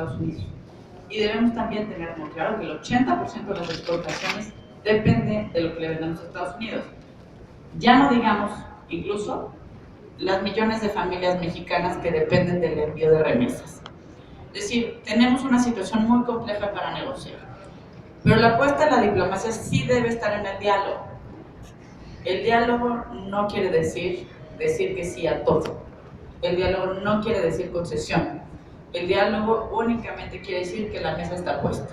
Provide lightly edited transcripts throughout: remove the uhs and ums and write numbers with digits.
Estados Unidos. Y debemos también tener muy claro que el 80% de las exportaciones depende de lo que le vendemos a Estados Unidos. Ya no digamos, incluso, las millones de familias mexicanas que dependen del envío de remesas. Es decir, tenemos una situación muy compleja para negociar. Pero la apuesta de la diplomacia sí debe estar en el diálogo. El diálogo no quiere decir que sí a todo. El diálogo no quiere decir concesión. El diálogo únicamente quiere decir que la mesa está puesta.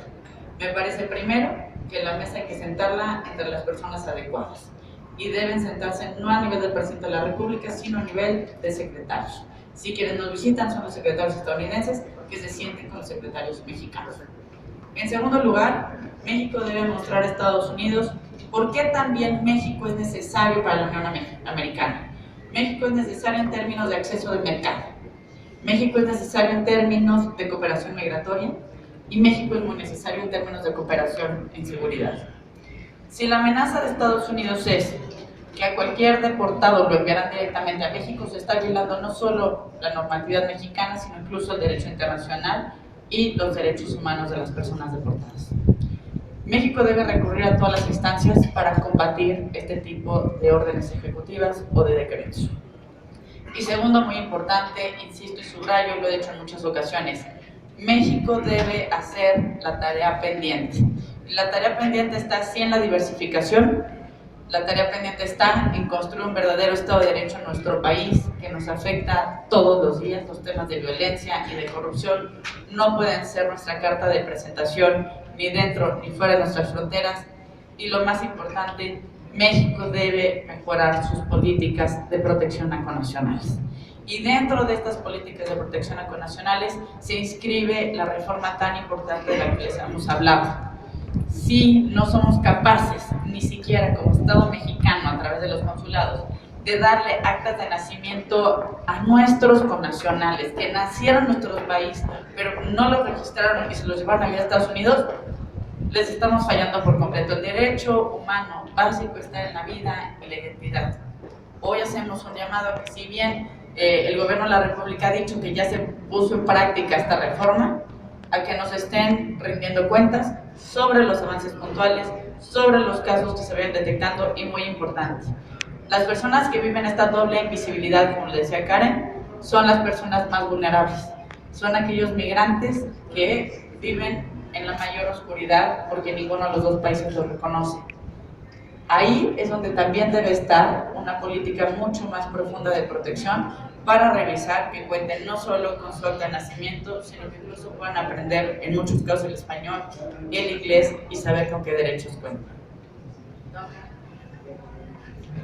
Me parece primero que la mesa hay que sentarla entre las personas adecuadas. Y deben sentarse no a nivel del presidente de la República, sino a nivel de secretarios. Si quienes nos visitan son los secretarios estadounidenses, que se sienten con los secretarios mexicanos. En segundo lugar, México debe mostrar a Estados Unidos por qué también México es necesario para la Unión Americana. México es necesario en términos de acceso de mercado. México es necesario en términos de cooperación migratoria y México es muy necesario en términos de cooperación en seguridad. Si la amenaza de Estados Unidos es que a cualquier deportado lo enviarán directamente a México, se está violando no solo la normatividad mexicana, sino incluso el derecho internacional y los derechos humanos de las personas deportadas. México debe recurrir a todas las instancias para combatir este tipo de órdenes ejecutivas o de decretos. Y segundo, muy importante, insisto y subrayo, lo he dicho en muchas ocasiones, México debe hacer la tarea pendiente. Y la tarea pendiente está sí en la diversificación, la tarea pendiente está en construir un verdadero Estado de Derecho en nuestro país que nos afecta todos los días. Los temas de violencia y de corrupción no pueden ser nuestra carta de presentación ni dentro ni fuera de nuestras fronteras. Y lo más importante, México debe mejorar sus políticas de protección nacionales. Y dentro de estas políticas de protección nacionales se inscribe la reforma tan importante de la que les hemos hablado. Si no somos capaces, ni siquiera como Estado mexicano, a través de los consulados, de darle actas de nacimiento a nuestros connacionales que nacieron en nuestro país, pero no los registraron y se los llevaron a vivir a Estados Unidos, les estamos fallando por completo. El derecho humano básico está en la vida y la identidad. Hoy hacemos un llamado a que, si bien el gobierno de la República ha dicho que ya se puso en práctica esta reforma, a que nos estén rindiendo cuentas sobre los avances puntuales, sobre los casos que se vayan detectando y, muy importante, las personas que viven esta doble invisibilidad, como le decía Karen, son las personas más vulnerables. Son aquellos migrantes que viven en la mayor oscuridad porque ninguno de los dos países lo reconoce. Ahí es donde también debe estar una política mucho más profunda de protección para revisar que cuenten no solo con su acta de nacimiento, sino que incluso puedan aprender en muchos casos el español y el inglés y saber con qué derechos cuentan.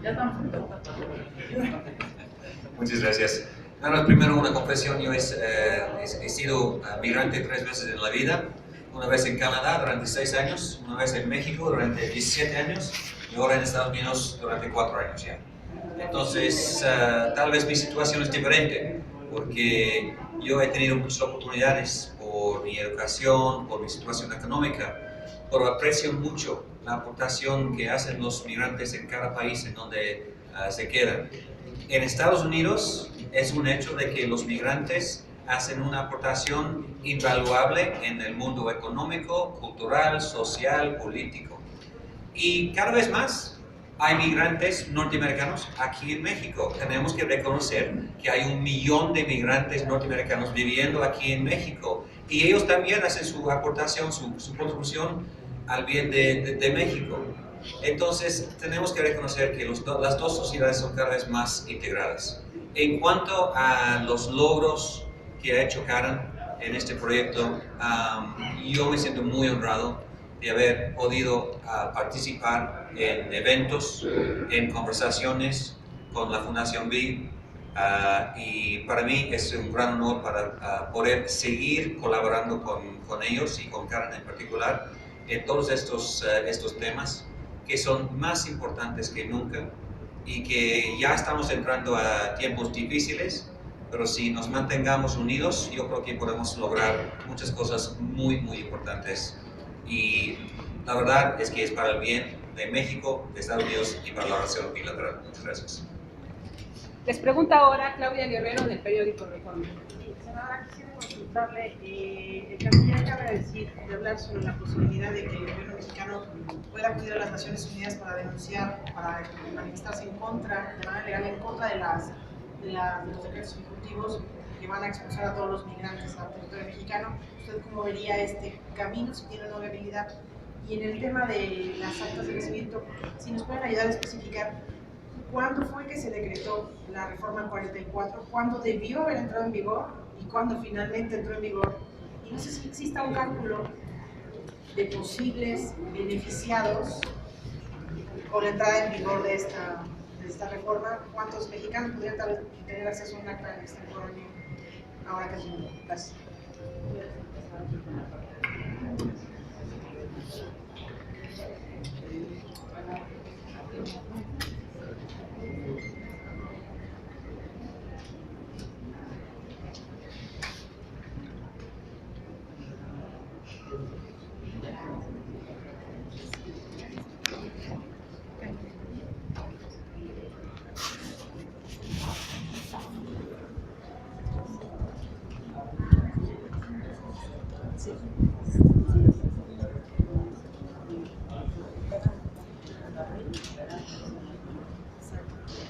Ya estamos en preguntas. Muchas gracias. Bueno, primero una confesión, yo he sido migrante 3 veces en la vida, una vez en Canadá durante 6 años, una vez en México durante 17 años y ahora en Estados Unidos durante 4 años ya. Entonces, tal vez mi situación es diferente, porque yo he tenido muchas oportunidades por mi educación, por mi situación económica, pero aprecio mucho la aportación que hacen los migrantes en cada país en donde se quedan. En Estados Unidos es un hecho de que los migrantes hacen una aportación invaluable en el mundo económico, cultural, social, político. Y cada vez más hay migrantes norteamericanos aquí en México. Tenemos que reconocer que hay 1 millón de migrantes norteamericanos viviendo aquí en México. Y ellos también hacen su aportación, su contribución al bien de México. Entonces, tenemos que reconocer que las dos sociedades son cada vez más integradas. En cuanto a los logros que ha hecho Karen en este proyecto, yo me siento muy honrado de haber podido participar en eventos, en conversaciones con la Fundación BIG, y para mí es un gran honor para poder seguir colaborando con ellos y con Karen en particular en todos estos temas que son más importantes que nunca y que ya estamos entrando a tiempos difíciles, pero si nos mantengamos unidos, yo creo que podemos lograr muchas cosas muy, muy importantes. Y la verdad es que es para el bien de México, de Estados Unidos y para la relación bilateral. Muchas gracias. Les pregunta ahora Claudia Guerrero del periódico Reforma. consultarle, el canciller acaba de hablar sobre la posibilidad de que el gobierno mexicano pueda acudir a las Naciones Unidas para denunciar, para manifestarse en contra, de manera legal, en contra de los decretos ejecutivos que van a expulsar a todos los migrantes al territorio mexicano. ¿Usted cómo vería este camino, si tiene una viabilidad? Y en el tema de las actas de nacimiento, si nos pueden ayudar a especificar cuándo fue que se decretó la reforma 44, cuándo debió haber entrado en vigor y cuándo finalmente entró en vigor. Y no sé si exista un cálculo de posibles beneficiados con la entrada en vigor de esta reforma, cuántos mexicanos podrían tal vez tener acceso a un acta en extemporáneo ahora que es un... Gracias.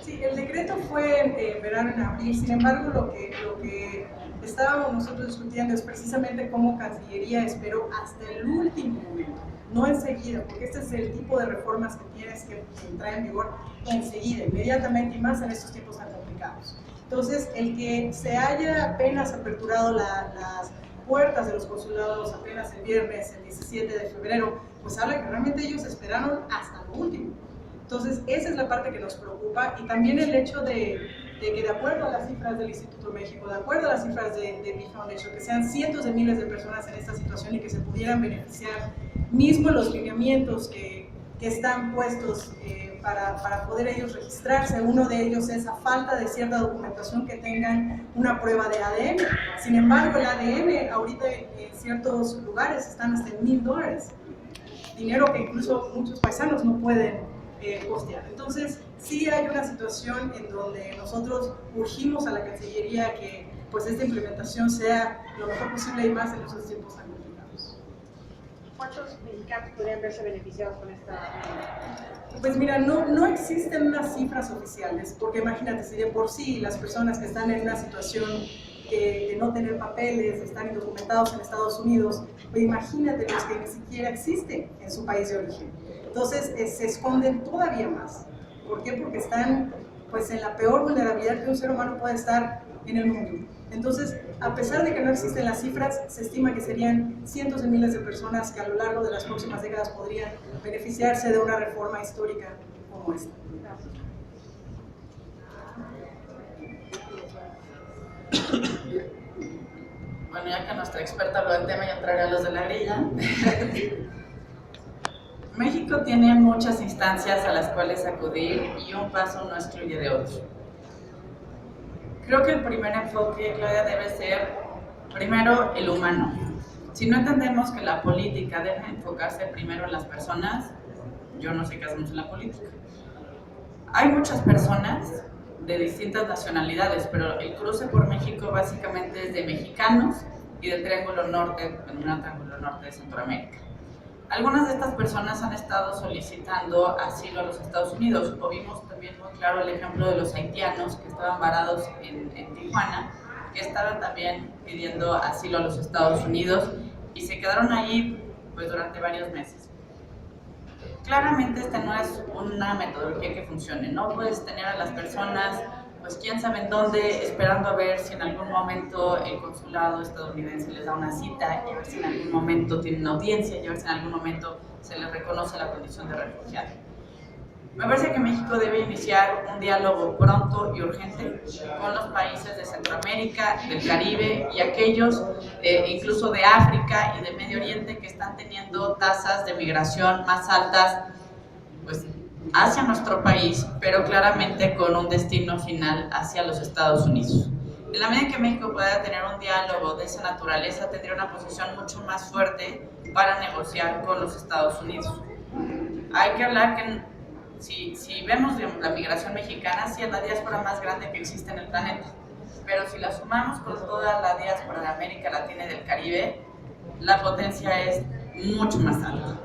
Sí, el decreto fue en verano, en abril. Sin embargo, lo que estábamos nosotros discutiendo es precisamente cómo Cancillería esperó hasta el último momento, no enseguida, porque este es el tipo de reformas que tienes que entrar en vigor enseguida, inmediatamente, y más en estos tiempos tan complicados. Entonces, el que se haya apenas aperturado las puertas de los consulados apenas el viernes, el 17 de febrero, pues habla que realmente ellos esperaron hasta lo último. Entonces, esa es la parte que nos preocupa, y también el hecho de que, de acuerdo a las cifras del Instituto México, de acuerdo a las cifras de Bee Foundation, que sean cientos de miles de personas en esta situación y que se pudieran beneficiar, mismo los lineamientos que están puestos para poder ellos registrarse. Uno de ellos es a falta de cierta documentación que tengan una prueba de ADN. Sin embargo, el ADN ahorita en ciertos lugares están hasta en $1,000, dinero que incluso muchos paisanos no pueden costear. Entonces, sí hay una situación en donde nosotros urgimos a la Cancillería que pues esta implementación sea lo mejor posible, y más en esos tiempos tan complicados. ¿Cuántos mexicanos podrían verse beneficiados con esta? Pues mira, no existen unas cifras oficiales, porque imagínate, si de por sí las personas que están en una situación de no tener papeles, de estar indocumentados en Estados Unidos, pues imagínate los que ni siquiera existen en su país de origen. Entonces se esconden todavía más. ¿Por qué? Porque están pues en la peor vulnerabilidad que un ser humano puede estar en el mundo. Entonces, a pesar de que no existen las cifras, se estima que serían cientos de miles de personas que a lo largo de las próximas décadas podrían beneficiarse de una reforma histórica como esta. Bueno, ya que nuestra experta habló del tema, yo entraré a los de la grilla. México tiene muchas instancias a las cuales acudir y un paso no excluye de otro. Creo que el primer enfoque, Claudia, debe ser, primero, el humano. Si no entendemos que la política debe enfocarse primero en las personas, yo no sé qué hacemos en la política. Hay muchas personas de distintas nacionalidades, pero el cruce por México básicamente es de mexicanos y del Triángulo Norte, en un Triángulo Norte de Centroamérica. Algunas de estas personas han estado solicitando asilo a los Estados Unidos, o vimos también muy claro el ejemplo de los haitianos que estaban varados en Tijuana, que estaban también pidiendo asilo a los Estados Unidos y se quedaron ahí pues, durante varios meses. Claramente esta no es una metodología que funcione, no puedes tener a las personas pues quién sabe en dónde, esperando a ver si en algún momento el consulado estadounidense les da una cita y a ver si en algún momento tienen una audiencia y a ver si en algún momento se les reconoce la condición de refugiado. Me parece que México debe iniciar un diálogo pronto y urgente con los países de Centroamérica, del Caribe y aquellos incluso de África y de Medio Oriente que están teniendo tasas de migración más altas pues, hacia nuestro país, pero claramente con un destino final hacia los Estados Unidos. En la medida que México pueda tener un diálogo de esa naturaleza, tendría una posición mucho más fuerte para negociar con los Estados Unidos. Hay que hablar que si vemos la migración mexicana, sí es la diáspora más grande que existe en el planeta. pero si la sumamos con toda la diáspora de América Latina y del Caribe, la potencia es mucho más alta.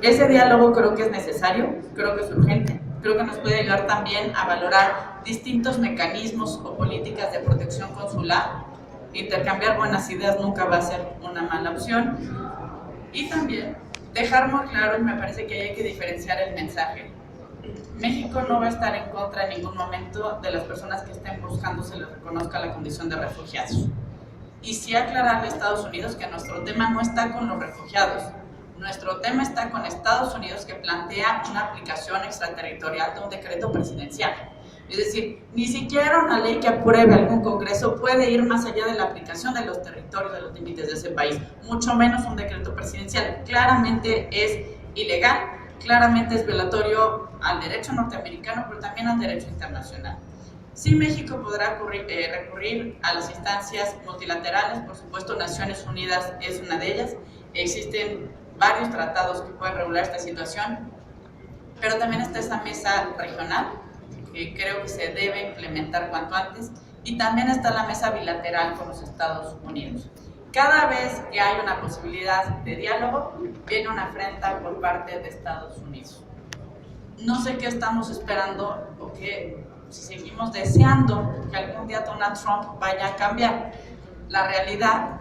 Ese diálogo creo que es necesario, creo que es urgente, creo que nos puede ayudar también a valorar distintos mecanismos o políticas de protección consular. Intercambiar buenas ideas nunca va a ser una mala opción. Y también dejar muy claro, y me parece que hay que diferenciar el mensaje. México no va a estar en contra en ningún momento de las personas que estén buscando se les reconozca la condición de refugiados. Y sí aclararle a Estados Unidos que nuestro tema no está con los refugiados. Nuestro tema está con Estados Unidos, que plantea una aplicación extraterritorial de un decreto presidencial. Es decir, ni siquiera una ley que apruebe algún congreso puede ir más allá de la aplicación de los territorios, de los límites de ese país, mucho menos un decreto presidencial. Claramente es ilegal, claramente es violatorio al derecho norteamericano, pero también al derecho internacional. Sí, México podrá recurrir a las instancias multilaterales, por supuesto Naciones Unidas es una de ellas, existen varios tratados que pueden regular esta situación, pero también está esa mesa regional, que creo que se debe implementar cuanto antes, y también está la mesa bilateral con los Estados Unidos. Cada vez que hay una posibilidad de diálogo, viene una afrenta por parte de Estados Unidos. No sé qué estamos esperando, o que si seguimos deseando que algún día Donald Trump vaya a cambiar. La realidad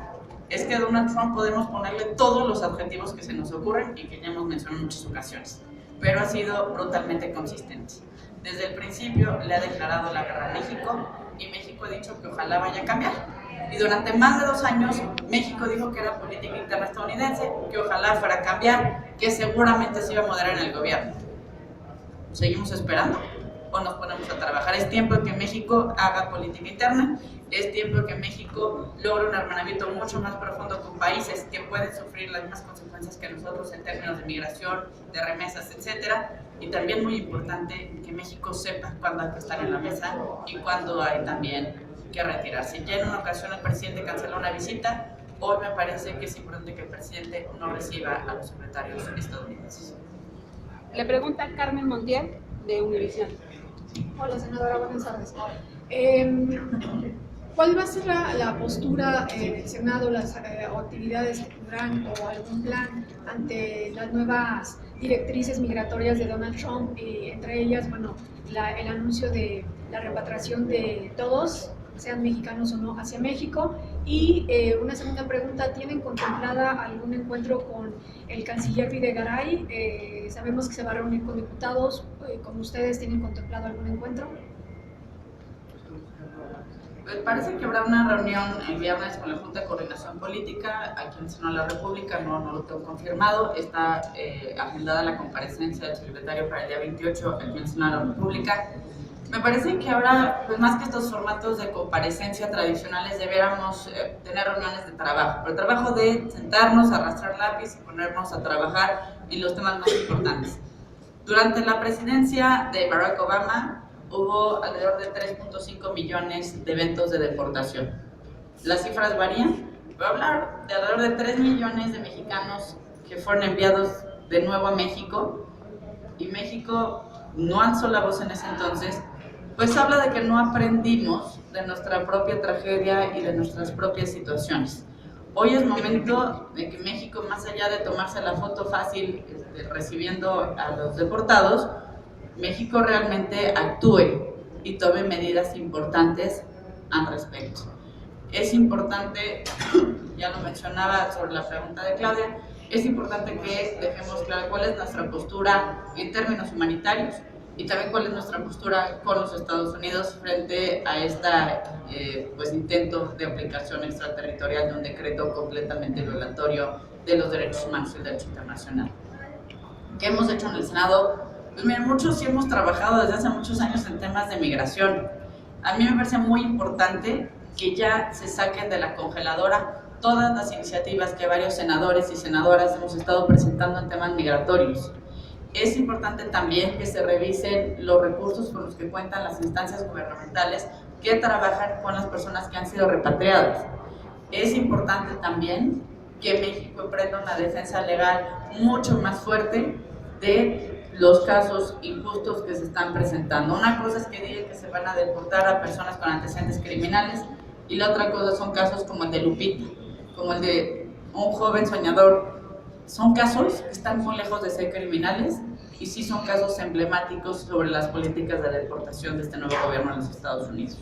es que a Donald Trump podemos ponerle todos los adjetivos que se nos ocurren y que ya hemos mencionado en muchas ocasiones, pero ha sido brutalmente consistente. Desde el principio le ha declarado la guerra a México y México ha dicho que ojalá vaya a cambiar. Y durante más de 2 años México dijo que era política interna estadounidense, que ojalá fuera a cambiar, que seguramente se iba a moderar en el gobierno. ¿Seguimos esperando o nos ponemos a trabajar? Es tiempo de que México haga política interna, es tiempo de que México logre un hermanamiento mucho más profundo con países que pueden sufrir las mismas consecuencias que nosotros en términos de migración, de remesas, etcétera. Y también muy importante que México sepa cuándo hay que estar en la mesa y cuándo hay también que retirarse. Ya en una ocasión el presidente canceló una visita, hoy me parece que es importante que el presidente no reciba a los secretarios estadounidenses. Le pregunta Carmen Montiel, de Univisión. Hola, senadora, buenas tardes. ¿Cuál va a ser la postura del Senado, las actividades que tendrán o algún plan ante las nuevas directrices migratorias de Donald Trump, entre ellas, bueno, el anuncio de la repatriación de todos, sean mexicanos o no, hacia México? Y una segunda pregunta, ¿tienen contemplada algún encuentro con el canciller Videgaray? Sabemos que se va a reunir con diputados, ¿con ustedes tienen contemplado algún encuentro? Parece que habrá una reunión el viernes con la Junta de Coordinación Política aquí en el Senado de la República, no lo tengo confirmado. Está agendada la comparecencia del secretario para el día 28 aquí en el Senado de la República. Me parece que ahora, pues más que estos formatos de comparecencia tradicionales, deberíamos tener reuniones de trabajo, pero trabajo de sentarnos, arrastrar lápiz y ponernos a trabajar en los temas más importantes. Durante la presidencia de Barack Obama, hubo alrededor de 3.5 millones de eventos de deportación. Las cifras varían. Voy a hablar de alrededor de 3 millones de mexicanos que fueron enviados de nuevo a México, y México no alzó la voz en ese entonces, pues habla de que no aprendimos de nuestra propia tragedia y de nuestras propias situaciones. Hoy es momento de que México, más allá de tomarse la foto fácil recibiendo a los deportados, México realmente actúe y tome medidas importantes al respecto. Es importante, ya lo mencionaba sobre la pregunta de Claudia, es importante que dejemos claro cuál es nuestra postura en términos humanitarios y también cuál es nuestra postura con los Estados Unidos frente a este intento de aplicación extraterritorial de un decreto completamente violatorio de los derechos humanos y el derecho internacional. ¿Qué hemos hecho en el Senado? Pues miren, muchos sí hemos trabajado desde hace muchos años en temas de migración. A mí me parece muy importante que ya se saquen de la congeladora todas las iniciativas que varios senadores y senadoras hemos estado presentando en temas migratorios. Es importante también que se revisen los recursos con los que cuentan las instancias gubernamentales que trabajan con las personas que han sido repatriadas. Es importante también que México emprenda una defensa legal mucho más fuerte de los casos injustos que se están presentando. Una cosa es que digan que se van a deportar a personas con antecedentes criminales y la otra cosa son casos como el de Lupita, como el de un joven soñador. Son casos que están muy lejos de ser criminales y sí son casos emblemáticos sobre las políticas de deportación de este nuevo gobierno en los Estados Unidos.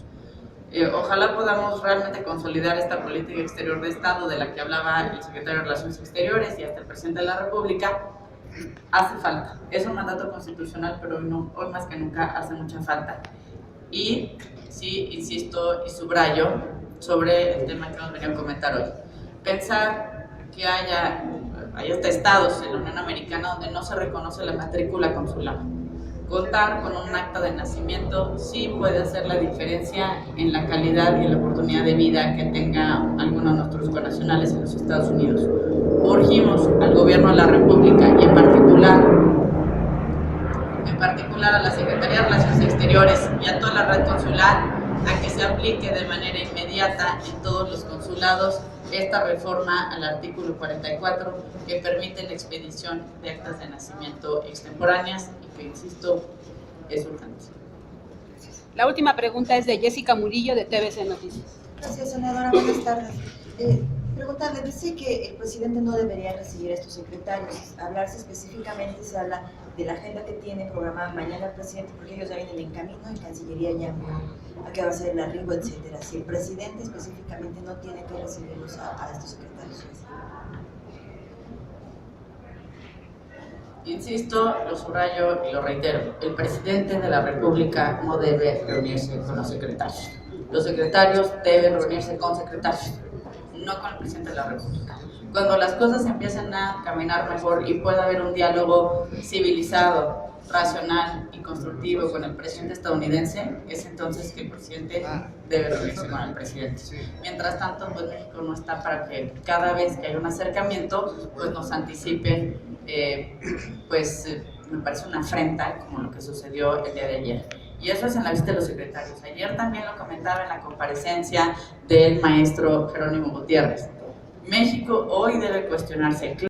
Ojalá podamos realmente consolidar esta política exterior de Estado de la que hablaba el secretario de Relaciones Exteriores y hasta el presidente de la República. Hace falta, es un mandato constitucional, pero hoy más que nunca hace mucha falta. Y sí, insisto y subrayo sobre el tema que hemos venido a comentar hoy. Pensar que haya hasta estados en la Unión Americana donde no se reconoce la matrícula consular. Contar con un acta de nacimiento sí puede hacer la diferencia en la calidad y en la oportunidad de vida que tenga alguno de nuestros connacionales en los Estados Unidos. Urgimos al gobierno de la República y en particular a la Secretaría de Relaciones Exteriores y a toda la red consular a que se aplique de manera inmediata en todos los consulados esta reforma al artículo 44 que permite la expedición de actas de nacimiento extemporáneas y que, insisto, es urgente. La última pregunta es de Jessica Murillo de TVC Noticias. Gracias, senadora. Buenas tardes. Preguntarle, dice que el presidente no debería recibir a estos secretarios. Hablarse específicamente, se habla de la agenda que tiene programada mañana el presidente, porque ellos ya vienen en camino y Cancillería ya a qué va a ser el arribo, etcétera. Si el presidente específicamente no tiene que recibirlos a estos secretarios. Insisto, lo subrayo y lo reitero, el presidente de la República no debe reunirse con los secretarios. Los secretarios deben reunirse con secretarios, no con el presidente de la República. Cuando las cosas empiecen a caminar mejor y pueda haber un diálogo civilizado, racional y constructivo con el presidente estadounidense, es entonces que el presidente debe reunirse con el presidente. Mientras tanto, pues México no está para que cada vez que haya un acercamiento, pues nos anticipen, me parece una afrenta como lo que sucedió el día de ayer. Y eso es en la vista de los secretarios. Ayer también lo comentaba en la comparecencia del maestro Jerónimo Gutiérrez. México hoy debe cuestionarse